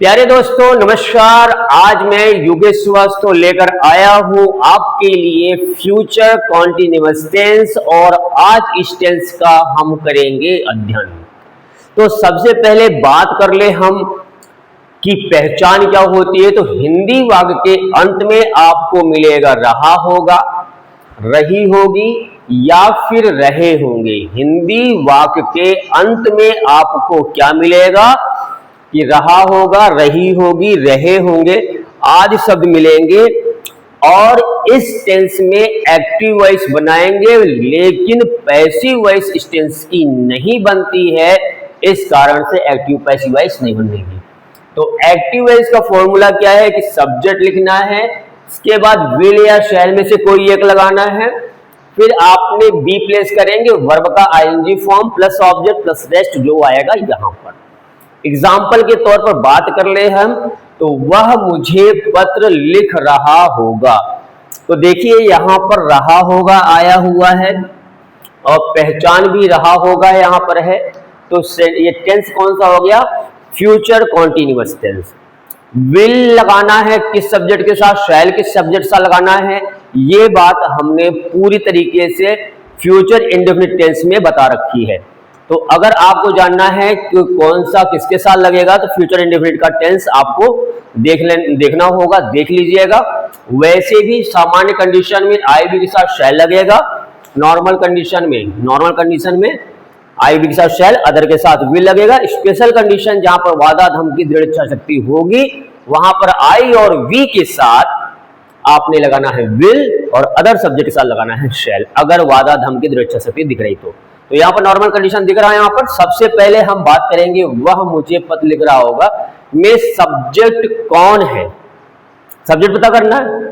प्यारे दोस्तों नमस्कार। आज मैं योगेश श्रीवास्तव लेकर आया हूं आपके लिए फ्यूचर कॉन्टिन्यूअस टेंस और आज इस टेंस का हम करेंगे अध्ययन। तो सबसे पहले बात कर ले हम कि पहचान क्या होती है। तो हिंदी वाक्य के अंत में आपको मिलेगा रहा होगा, रही होगी या फिर रहे होंगे। हिंदी वाक्य के अंत में आपको क्या मिलेगा कि रहा होगा, रही होगी, रहे होंगे आदि शब्द मिलेंगे। और इस टेंस में एक्टिव वॉइस बनाएंगे, लेकिन पैसिव वॉइस इस टेंस की नहीं बनती है, इस कारण से एक्टिव पैसिव वॉइस नहीं बनेगी। तो एक्टिव वॉइस का फॉर्मूला क्या है कि सब्जेक्ट लिखना है, इसके बाद विल या शैल में से कोई एक लगाना है, फिर आपने बी प्लेस करेंगे वर्ब का ING form plus object plus rest जो आएगा यहां पर। एग्जाम्पल के तौर पर बात कर ले हम, तो वह मुझे पत्र लिख रहा होगा। तो देखिए यहां पर रहा होगा आया हुआ है और पहचान भी रहा होगा यहां पर है। तो ये टेंस कौन सा हो गया? Future continuous tense. विल लगाना है किस सब्जेक्ट के साथ, शैल किस सब्जेक्ट से लगाना है, ये बात हमने पूरी तरीके से फ्यूचर इंडेफिनिट टेंस में बता रखी है। तो अगर आपको जानना है कि कौन सा किसके साथ लगेगा, तो फ्यूचर इंडेफिनिट का टेंस आपको देखना होगा, देख लीजिएगा। वैसे भी सामान्य कंडीशन में आई बी के साथ शैल लगेगा, नॉर्मल कंडीशन में आई बी के साथ शैल, अदर के साथ विल लगेगा। स्पेशल कंडीशन जहां पर वादा धमकी दृढ़ इच्छा शक्ति होगी, वहां पर आई और वी के साथ आपने लगाना है विल और अदर सब्जेक्ट के साथ लगाना है शैल, अगर वादा धमकी दृढ़ इच्छा शक्ति दिख रही तो यहाँ पर नॉर्मल कंडीशन दिख रहा है। यहाँ पर सबसे पहले हम बात करेंगे वह मुझे पत्र लिख रहा होगा में सब्जेक्ट कौन है, सब्जेक्ट पता करना है।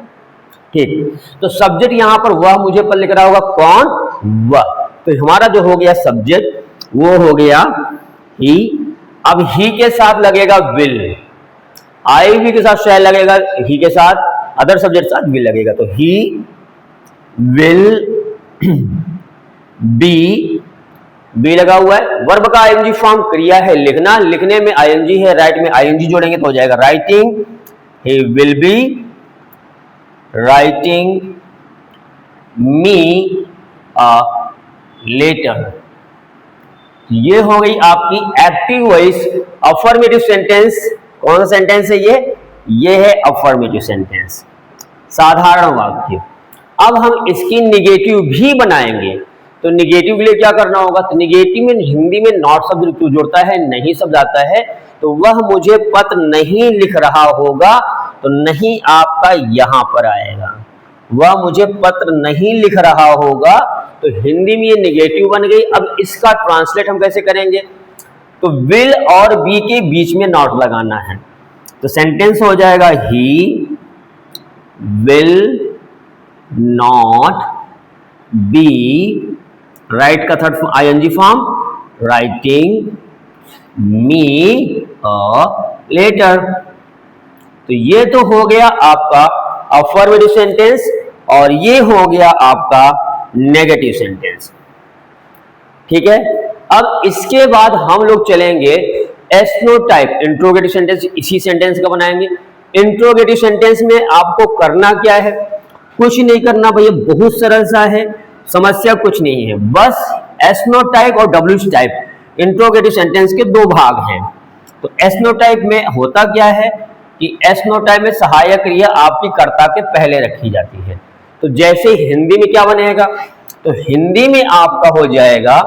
ठीक, तो सब्जेक्ट यहाँ पर वह मुझे पत्र लिख रहा होगा, कौन? वह। तो हमारा जो हो गया सब्जेक्ट वो हो गया ही। अब ही के साथ लगेगा विल, आई भी के साथ शैल लगेगा, ही के साथ अदर सब्जेक्ट साथ विल लगेगा। तो ही विल बी लगा हुआ है। वर्ब का आईएनजी फॉर्म क्रिया है लिखना, लिखने में आईएनजी है, राइट में आईएनजी जोड़ेंगे तो हो जाएगा writing. He will be writing me a letter. ये हो गई आपकी एक्टिव वॉइस अफर्मेटिव सेंटेंस। कौन सा सेंटेंस है ये है अफर्मेटिव सेंटेंस, साधारण वाक्य। अब हम इसकी निगेटिव भी बनाएंगे। तो निगेटिव के लिए क्या करना होगा? तो निगेटिव में हिंदी में नॉट शब्द जोड़ता है, नहीं शब्द आता है। तो वह मुझे पत्र नहीं लिख रहा होगा, तो नहीं आपका यहां पर आएगा। वह मुझे पत्र नहीं लिख रहा होगा, तो हिंदी में ये निगेटिव बन गई। अब इसका ट्रांसलेट हम कैसे करेंगे? तो विल और बी के बीच में नॉट लगाना है। तो सेंटेंस हो जाएगा he will not be, right का third ING form, writing me a letter. तो ये तो हो गया आपका अफर्मेटिव सेंटेंस और ये हो गया आपका नेगेटिव सेंटेंस। ठीक है, अब इसके बाद हम लोग चलेंगे एस्नोटाइप इंट्रोगेटिव सेंटेंस। इसी सेंटेंस का बनाएंगे। इंट्रोगेटिव सेंटेंस में आपको करना क्या है? कुछ नहीं करना भैया, बहुत सरल सा है, समस्या कुछ नहीं है। बस एस्नोटाइप और डब्ल्यूएच टाइप इंट्रोगेटिव सेंटेंस के दो भाग हैं। तो एस्नोटाइप में होता क्या है कि एस्नोटाइप में सहायक क्रिया आपकी कर्ता के पहले रखी जाती है। तो जैसे हिंदी में क्या बनेगा? तो हिंदी में आपका हो जाएगा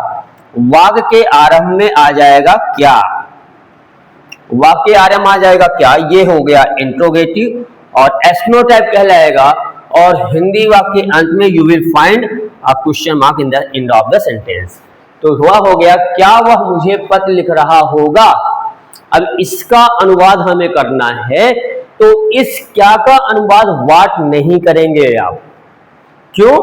वाक्य के आरंभ में आ जाएगा क्या, वाक्य आरंभ आ जाएगा क्या, ये हो गया इंट्रोगेटिव और एस्नोटाइप कहलाएगा। और हिंदी वाक्य के अंत में you will find a question mark in the end of the sentence. तो हुआ हो गया क्या वह मुझे पत्र लिख रहा होगा। अब इसका अनुवाद हमें करना है, तो इस क्या का अनुवाद वाट नहीं करेंगे आप। क्यों?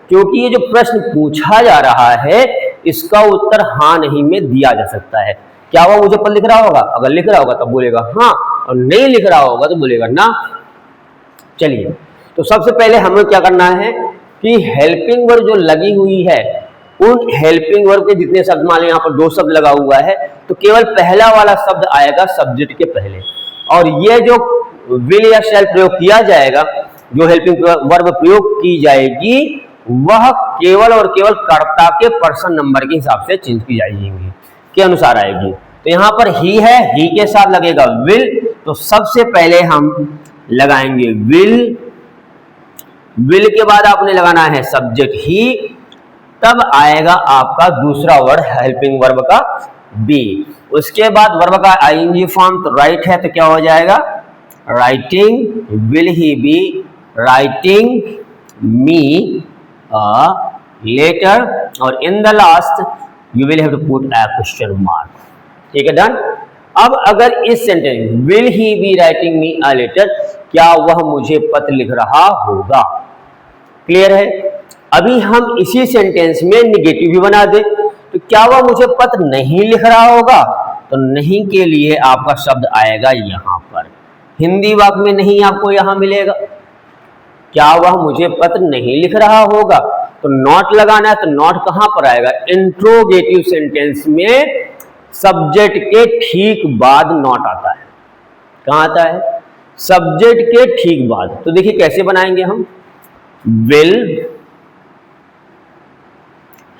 क्योंकि ये जो प्रश्न पूछा जा रहा है इसका उत्तर हाँ नहीं में दिया जा सकता है। क्या वह मुझे पत्र लिख रहा होगा? अगर लिख रहा होगा तब बोलेगा हाँ, और नहीं लिख रहा होगा तो बोलेगा ना। चलिए, तो सबसे पहले हमें क्या करना है कि हेल्पिंग वर्ब जो लगी हुई है उन हेल्पिंग वर्ब के जितने शब्द, मान लीजिए यहाँ पर दो शब्द लगा हुआ है, तो केवल पहला वाला शब्द आएगा सब्जेक्ट के पहले। और ये जो विल या शैल प्रयोग किया जाएगा, जो हेल्पिंग वर्ब प्रयोग की जाएगी, वह केवल और केवल कर्ता के पर्सन नंबर के हिसाब से चेंज की जाएगी, के अनुसार आएगी। तो यहाँ पर ही है, ही के साथ लगेगा विल, तो सबसे पहले हम लगाएंगे विल। विल के बाद आपने लगाना है सब्जेक्ट ही, तब आएगा आपका दूसरा वर्ड हेल्पिंग वर्ब का बी। उसके बाद वर्ब का आईएनजी फॉर्म तो राइट है, तो क्या हो जाएगा writing, will he be writing me a letter, और in the last you will have to put a question mark. ठीक है, डन। अब अगर इस sentence will he be writing me a letter, क्या वह मुझे पत्र लिख रहा होगा? क्लियर है। अभी हम इसी सेंटेंस में निगेटिव भी बना दे, तो क्या वह मुझे पत्र नहीं लिख रहा होगा? तो नहीं के लिए आपका शब्द आएगा यहां पर, हिंदी वाक्य में नहीं आपको यहां मिलेगा। क्या वह मुझे पत्र नहीं लिख रहा होगा, तो नॉट लगाना है, तो नॉट कहां पर आएगा? इंट्रोगेटिव सेंटेंस में सब्जेक्ट के ठीक बाद नॉट आता है। कहां आता है? सब्जेक्ट के ठीक बाद। तो देखिए कैसे बनाएंगे हम, will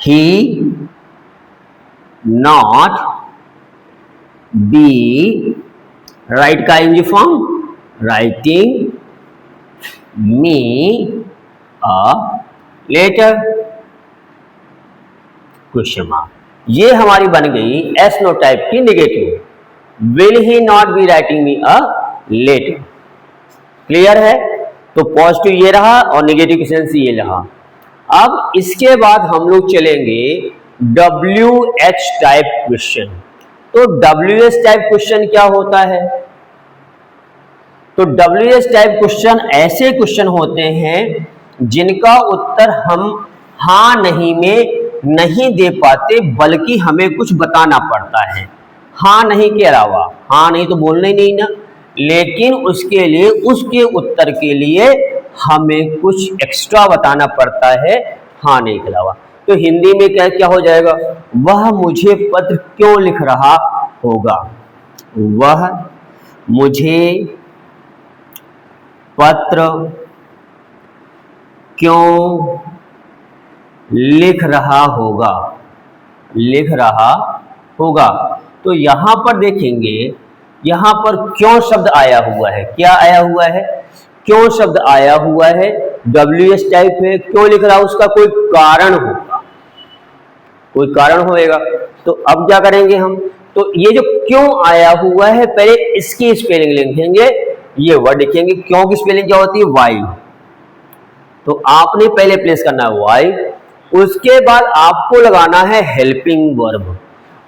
he not be, right का ING form writing me a letter, question mark. ये हमारी बन गई एस नो टाइप की negative. Will he not be writing me a letter. Clear है। तो पॉजिटिव ये रहा और निगेटिव की सेंस ये रहा। अब इसके बाद हम लोग चलेंगे WH टाइप क्वेश्चन। तो WH टाइप क्वेश्चन क्या होता है? तो WH टाइप क्वेश्चन ऐसे क्वेश्चन होते हैं जिनका उत्तर हम हाँ नहीं में नहीं दे पाते, बल्कि हमें कुछ बताना पड़ता है। हाँ नहीं के अलावा, हाँ नहीं तो बोलना ही नहीं ना, लेकिन उसके लिए, उसके उत्तर के लिए हमें कुछ एक्स्ट्रा बताना पड़ता है हाँ नहीं के अलावा। तो हिंदी में क्या क्या हो जाएगा? वह मुझे पत्र क्यों लिख रहा होगा? वह मुझे पत्र क्यों लिख रहा होगा? लिख रहा होगा। तो यहां पर देखेंगे, यहां पर क्यों शब्द आया हुआ है। क्या आया हुआ है? क्यों शब्द आया हुआ है। WH टाइप है, क्यों लिख रहा है, उसका कोई कारण होगा, कोई कारण होएगा। तो अब क्या करेंगे हम? तो ये जो क्यों आया हुआ है, पहले इसकी स्पेलिंग लिखेंगे, ये वर्ड लिखेंगे। क्यों की स्पेलिंग क्या होती है? वाई। तो आपने पहले प्लेस करना है वाई, उसके बाद आपको लगाना है हेल्पिंग वर्ब,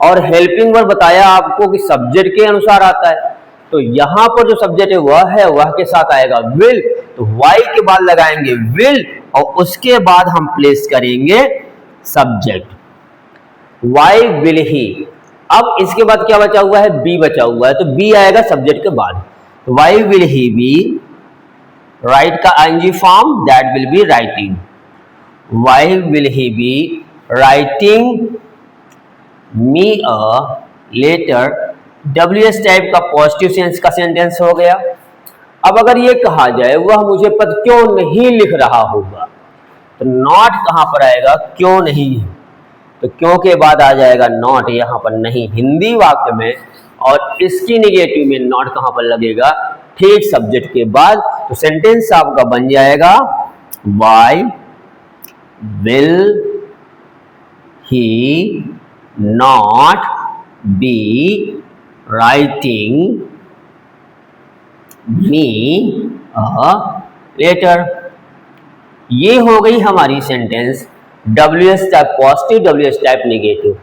और हेल्पिंग वर्ब बताया आपको कि सब्जेक्ट के अनुसार आता है। तो यहां पर जो सब्जेक्ट है वह है, वह के साथ आएगा विल, तो वाई के बाद लगाएंगे विल, और उसके बाद हम प्लेस करेंगे सब्जेक्ट, वाई विल ही। अब इसके बाद क्या बचा हुआ है? बी बचा हुआ है, तो बी आएगा सब्जेक्ट के बाद। तो why will he be, right का ING form, that will be writing. Why will he be writing me a letter. WH type का पॉजिटिव सेंस का सेंटेंस हो गया। अब अगर ये कहा जाए वह मुझे पत्र क्यों नहीं लिख रहा होगा, तो नॉट कहां पर आएगा? क्यों नहीं, तो क्यों के बाद आ जाएगा नॉट, यहां पर नहीं हिंदी वाक्य में, और इसकी निगेटिव में नॉट कहां पर लगेगा? ठीक सब्जेक्ट के बाद। तो सेंटेंस आपका बन जाएगा why will he not be writing me a letter. ये हो गई हमारी sentence WH type positive, WH type negative.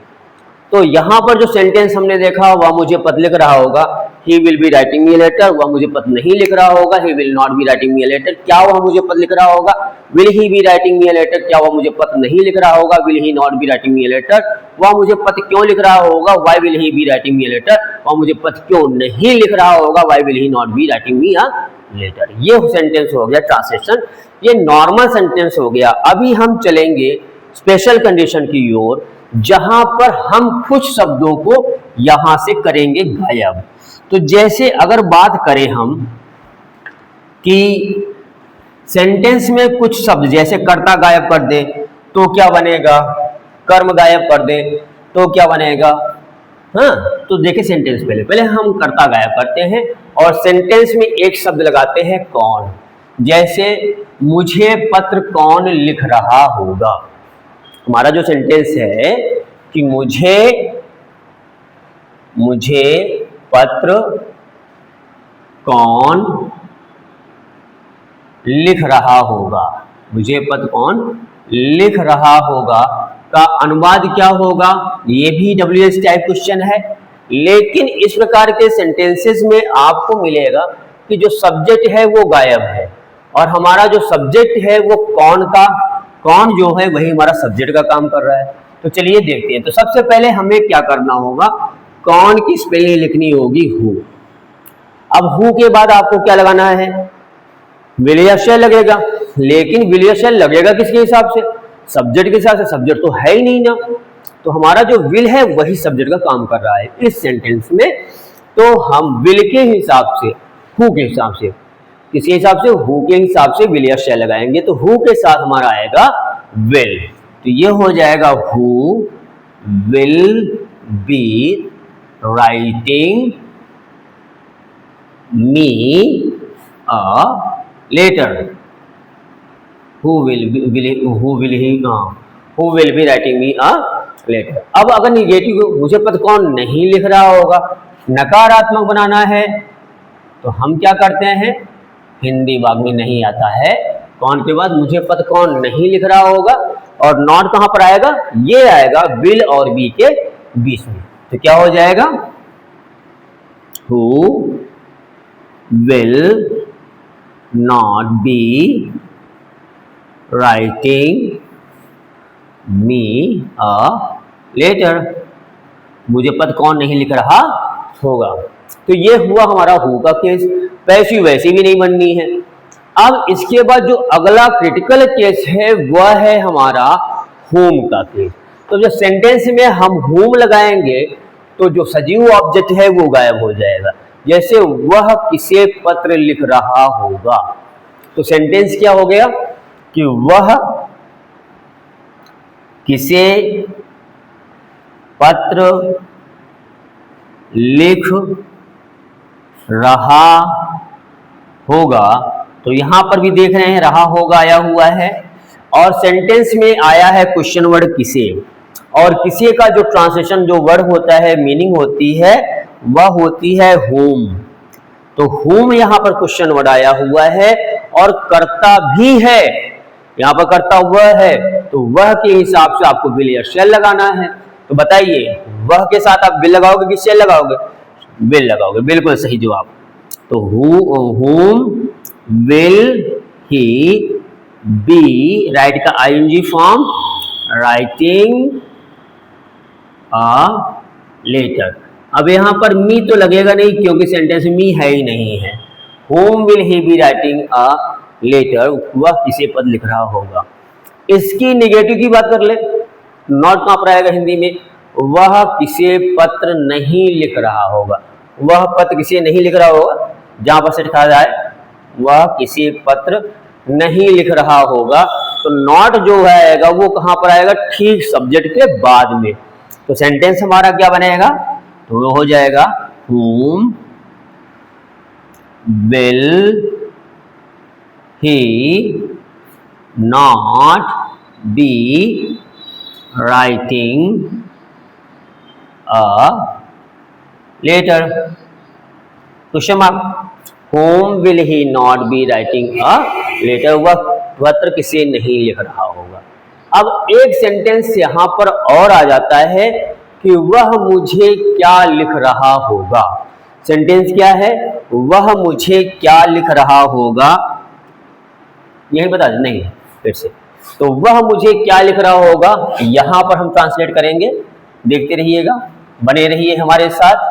तो यहां पर जो सेंटेंस हमने देखा, वह मुझे पत्र लिख रहा होगा, he will be writing me a letter. वह मुझे पत्र नहीं लिख रहा होगा, he will not be writing me a letter. क्या वह मुझे पत्र लिख रहा होगा? Will he be writing me a letter. क्या वह मुझे पत्र नहीं लिख रहा होगा? Will he not be writing me a letter. वह मुझे पत्र क्यों लिख रहा होगा? Why will he be writing me a letter. वह मुझे पत्र क्यों नहीं लिख रहा होगा? Why will he not be writing me a letter. ये सेंटेंस हो गया ट्रांसलेशन, ये नॉर्मल सेंटेंस हो गया। अभी हम चलेंगे स्पेशल कंडीशन की ओर, जहां पर हम कुछ शब्दों को यहां से करेंगे गायब। तो जैसे अगर बात करें हम कि सेंटेंस में कुछ शब्द जैसे कर्ता गायब कर दे तो क्या बनेगा, कर्म गायब कर दे तो क्या बनेगा। हाँ, तो देखिए सेंटेंस पहले पहले हम कर्ता गायब करते हैं और सेंटेंस में एक शब्द लगाते हैं कौन। जैसे मुझे पत्र कौन लिख रहा होगा। हमारा जो सेंटेंस है कि मुझे पत्र कौन लिख रहा होगा, मुझे पत्र कौन लिख रहा होगा का अनुवाद क्या होगा। ये भी WH टाइप क्वेश्चन है, लेकिन इस प्रकार के सेंटेंसेस में आपको मिलेगा कि जो सब्जेक्ट है वो गायब है और हमारा जो सब्जेक्ट है वो कौन जो है वही हमारा सब्जेक्ट का काम कर रहा है। तो चलिए देखते हैं। तो सबसे पहले हमें क्या करना होगा, कौन की स्पेलिंग लिखनी होगी हु। अब हु के बाद आपको क्या लगाना है, विलयशय लगेगा, लेकिन विलयशय लगेगा किसके हिसाब से, सब्जेक्ट के हिसाब से। सब्जेक्ट तो है ही नहीं ना, तो हमारा जो विल है वही सब्जेक्ट का काम कर रहा है इस सेंटेंस में। तो हम विल के हिसाब से, हु के हिसाब से, किसके हिसाब से, हु के हिसाब से विलयशय लगाएंगे। तो हु के साथ हमारा आएगा विल, तो ये हो जाएगा who will be writing me a letter. Who will be writing me a letter। अब अगर निगेटिव मुझे पत्र कौन नहीं लिख रहा होगा, नकारात्मक बनाना है तो हम क्या करते हैं, हिंदी भाग में नहीं आता है, कौन के बाद मुझे पत्र कौन नहीं लिख रहा होगा और नॉट कहां पर आएगा, ये आएगा विल और बी के बीच में। तो क्या हो जाएगा, Who will not be writing me a letter। मुझे पत्र कौन नहीं लिख रहा होगा। तो ये हुआ हमारा हु का केस। पैसिव वैसी भी नहीं बननी है। अब इसके बाद जो अगला क्रिटिकल केस है वह है हमारा होम का केस। तो जब सेंटेंस में हम होम लगाएंगे तो जो सजीव ऑब्जेक्ट है वो गायब हो जाएगा। जैसे वह किसे पत्र लिख रहा होगा, तो सेंटेंस क्या हो गया कि वह किसे पत्र लिख रहा होगा। तो यहां पर भी देख रहे हैं रहा होगा आया हुआ है और सेंटेंस में आया है क्वेश्चन वर्ड किसे, और किसे का जो ट्रांसलेशन जो वर्ड होता है, मीनिंग होती है वह होती है होम। तो होम यहां पर क्वेश्चन वर्ड आया हुआ है और कर्ता भी है, यहां पर कर्ता वह है, तो वह के हिसाब से आपको विल या शेल लगाना है। तो बताइए वह के साथ आप विल लगाओगे कि शेल लगाओगे, विल लगाओगे, बिल्कुल सही जवाब। तो whom will he be, right का ING form, writing a letter. अब यहां पर मी तो लगेगा नहीं क्योंकि सेंटेंस मी है ही नहीं है। Whom will he be writing a letter, वह किसे पत्र लिख रहा होगा। इसकी निगेटिव की बात कर ले, नॉट कहां पर आएगा हिंदी में, वह किसे पत्र नहीं लिख रहा होगा। वह पत्र किसे नहीं लिख रहा होगा, जहां पर से लिखा जाए वह किसी पत्र नहीं लिख रहा होगा, तो नॉट जो आएगा वो कहां पर आएगा, ठीक सब्जेक्ट के बाद में। तो सेंटेंस हमारा क्या बनेगा, तो वो हो जाएगा whom will he not be writing a letter। Question mark, whom will he not be writing a letter, वह पत्र किसे नहीं लिख रहा होगा। अब एक सेंटेंस यहां पर और आ जाता है कि वह मुझे क्या लिख रहा होगा। सेंटेंस क्या है, वह मुझे क्या लिख रहा होगा, यही बता दें, नहीं फिर से। तो वह मुझे क्या लिख रहा होगा, यहां पर हम ट्रांसलेट करेंगे, देखते रहिएगा, बने रहिए हमारे साथ।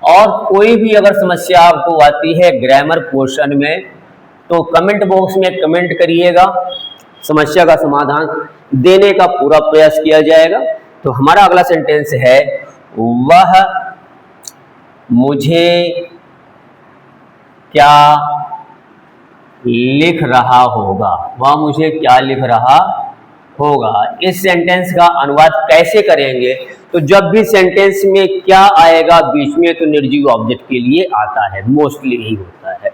और कोई भी अगर समस्या आपको आती है ग्रामर पोर्शन में तो कमेंट बॉक्स में कमेंट करिएगा, समस्या का समाधान देने का पूरा प्रयास किया जाएगा। तो हमारा अगला सेंटेंस है, वह मुझे क्या लिख रहा होगा, वह मुझे क्या लिख रहा होगा। इस सेंटेंस का अनुवाद कैसे करेंगे, तो जब भी सेंटेंस में क्या आएगा बीच में तो निर्जीव ऑब्जेक्ट के लिए आता है, मोस्टली यही होता है।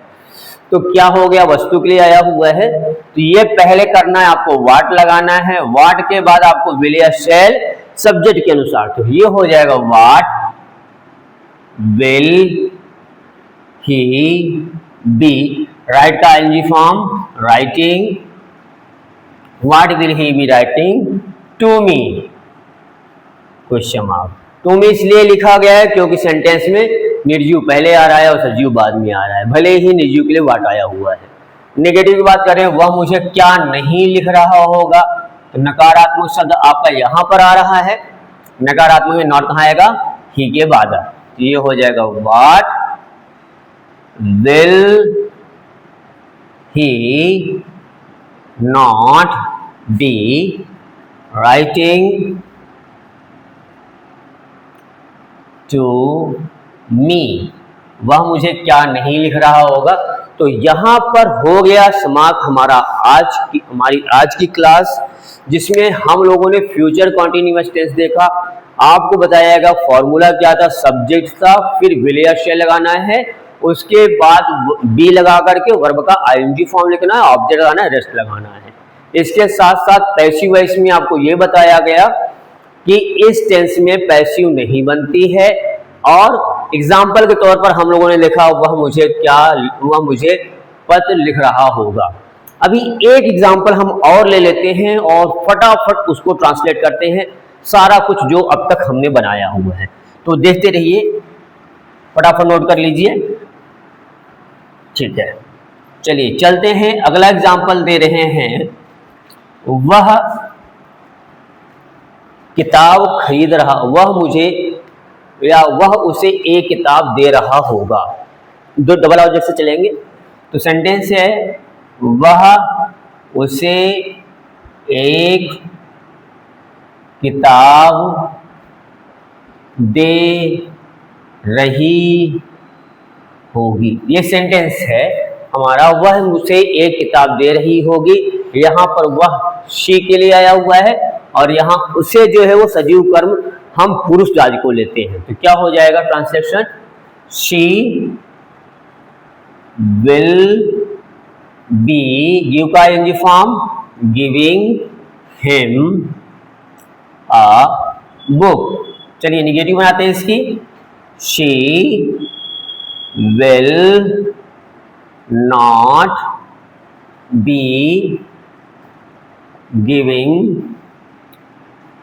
तो क्या हो गया, वस्तु के लिए आया हुआ है, तो ये पहले करना है आपको, वाट लगाना है, वाट के बाद आपको विल या शैल सब्जेक्ट के अनुसार, तो ये हो जाएगा what will he be, right का ING form writing, what will he be writing to me, question mark. To me इसलिए लिखा गया है क्योंकि सेंटेंस में निर्जीव पहले आ रहा है और सजीव बाद में आ रहा है, भले ही निर्जीव के लिए व्हाट आया हुआ है। नेगेटिव की बात करें, वह मुझे क्या नहीं लिख रहा होगा, तो नकारात्मक शब्द आपका यहां पर आ रहा है, नकारात्मक में नॉट कहां आएगा, ही के बाद, तो ये हो जाएगा what will he not be writing to me, वह मुझे क्या नहीं लिख रहा होगा। तो यहां पर हो गया समाप्त हमारी आज की क्लास, जिसमें हम लोगों ने फ्यूचर कॉन्टिन्यूअस टेंस देखा, आपको बताया गया फॉर्मूला क्या था, सब्जेक्ट था, फिर विल या शैल लगाना है, उसके बाद बी लगा करके वर्ब का आईएनजी फॉर्म लिखना है, ऑब्जेक्ट लगाना है, रेस्ट लगाना है। इसके साथ साथ पैसिव वॉइस में आपको ये बताया गया कि इस टेंस में पैसिव नहीं बनती है, और एग्जाम्पल के तौर पर हम लोगों ने लिखा वह मुझे पत्र लिख रहा होगा। अभी एक एग्जाम्पल हम और ले लेते हैं और फटाफट उसको ट्रांसलेट करते हैं, सारा कुछ जो अब तक हमने बनाया हुआ है, तो देखते रहिए, फटाफट नोट कर लीजिए, ठीक है। चलिए चलते हैं, अगला एग्जाम्पल दे रहे हैं, वह किताब खरीद रहा, वह मुझे या वह उसे एक किताब दे रहा होगा, दो डबल ऑब्जेक्ट से चलेंगे, तो सेंटेंस है वह उसे एक किताब दे रही होगी, ये सेंटेंस है हमारा, वह मुझे एक किताब दे रही होगी। यहाँ पर वह शी के लिए आया हुआ है, और यहाँ उसे जो है वो सजीव कर्म हम पुरुष जाति को लेते हैं, तो क्या हो जाएगा translation, she will be, give का ING form giving him a book. चलिए निगेटिव बनाते हैं इसकी, she will not be giving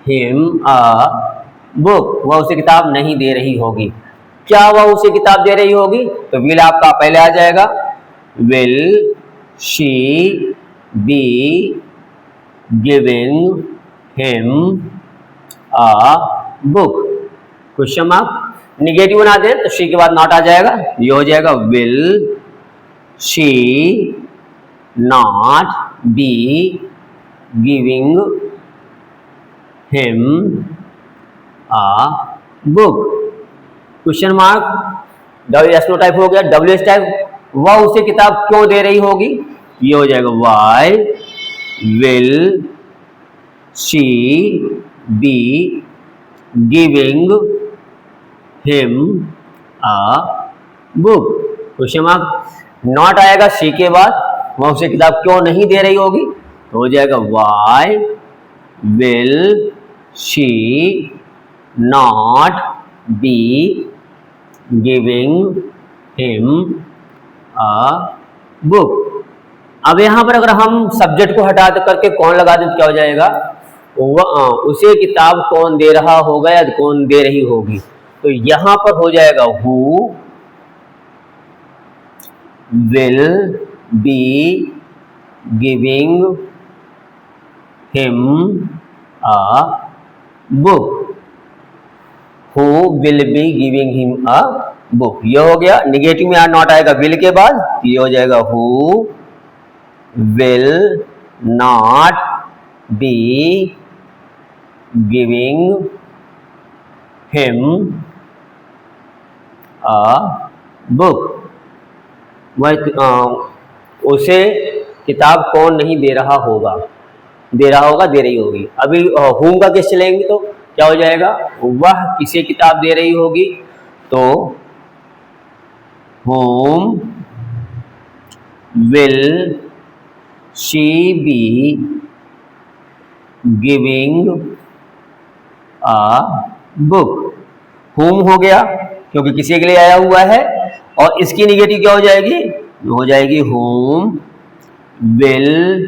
him a book, वह उसे किताब नहीं दे रही होगी। क्या वह उसे किताब दे रही होगी, तो विल आपका पहले आ जाएगा, will she be giving him a book, question mark. Negative बना दें तो शी के बाद नॉट आ जाएगा, ये हो जाएगा will she not be giving him a book, question mark. Yes no type हो गया, डब्ल्यू एस टाइप, वह उसे किताब क्यों दे रही होगी, ये हो जाएगा why will she be giving him a book, question mark. Not आएगा शी के बाद, वह उसे किताब क्यों नहीं दे रही होगी, तो हो जाएगा why will she not be giving him a book. अब यहां पर अगर हम सब्जेक्ट को हटा करके कौन लगा दें तो क्या हो जाएगा, उसे किताब कौन दे रहा होगा या कौन दे रही होगी, तो यहां पर हो जाएगा who will B giving him a book, who will B giving him a book, ये हो गया। निगेटिव में नॉट आएगा विल के बाद, ये हो जाएगा who will not be giving him a book, वह उसे किताब कौन नहीं दे रहा होगा, दे रहा होगा, दे रही होगी। अभी होम का केस चलेंगे तो क्या हो जाएगा, वह किसे किताब दे रही होगी, तो whom will she be giving a book. Home हो गया क्योंकि किसी के लिए आया हुआ है, और इसकी निगेटिव क्या हो जाएगी, हो जाएगी home will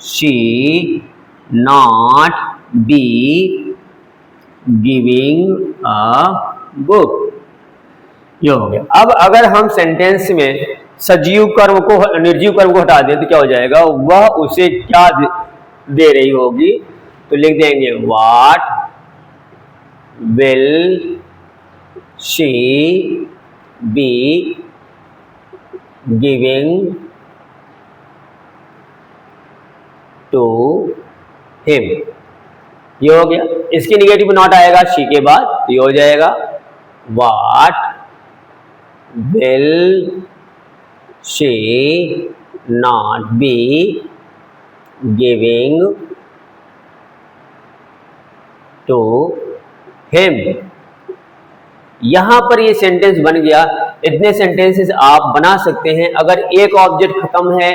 she not be giving a book. ये हो गया। अब अगर हम सेंटेंस में सजीव कर्म को, निर्जीव कर्म को हटा दें तो क्या हो जाएगा, वह उसे क्या दे रही होगी, तो लिख देंगे what will she be giving to him. ये हो गया। इसकी निगेटिव नॉट आएगा शी के बाद, तो ये हो जाएगा what will she not be giving to him. यहां पर ये सेंटेंस बन गया। इतने सेंटेंसेस आप बना सकते हैं। अगर एक ऑब्जेक्ट खत्म है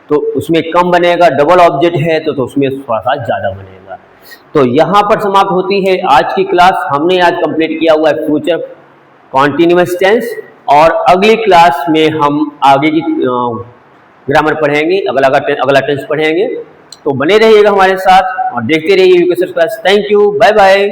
तो उसमें कम बनेगा, डबल ऑब्जेक्ट है तो उसमें थोड़ा सा ज्यादा बनेगा। तो यहां पर समाप्त होती है आज की क्लास। हमने आज कंप्लीट किया हुआ है फ्यूचर कॉन्टिन्यूअस टेंस, और अगली क्लास में हम आगे की ग्रामर पढ़ेंगे, अगला टेंस पढ़ेंगे। तो बने रहिएगा हमारे साथ और देखते रहिए UKS class. Thank you, bye bye.